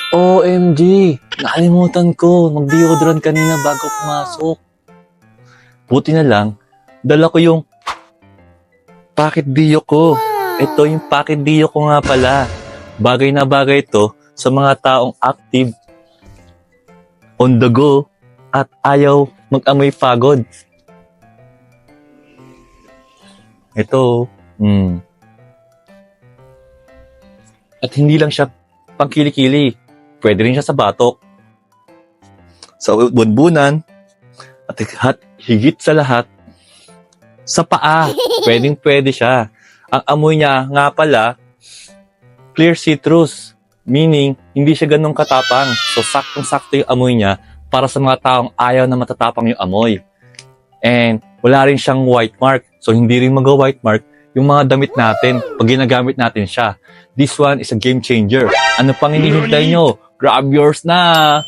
OMG! Nakalimutan ko. Mag-deodorant kanina bago pumasok. Buti na lang, dala ko yung Pocket Dio ko. Ito yung Pocket Dio ko nga pala. Bagay na bagay ito sa mga taong active, on the go, at ayaw mag-amoy pagod. Ito, At hindi lang siya pangkili-kili. Pwede rin siya sa batok, sa bunbunan, at higit sa lahat, sa paa. Pwedeng-pwede siya. Ang amoy niya nga pala, clear citrus. Meaning, hindi siya ganun katapang. So, saktong-sakto yung amoy niya para sa mga taong ayaw na matatapang yung amoy. And, wala rin siyang white mark. So, hindi rin mag-white mark yung mga damit natin pag ginagamit natin siya. This one is a game changer. Ano pang hinihintay nyo? Grab yours na!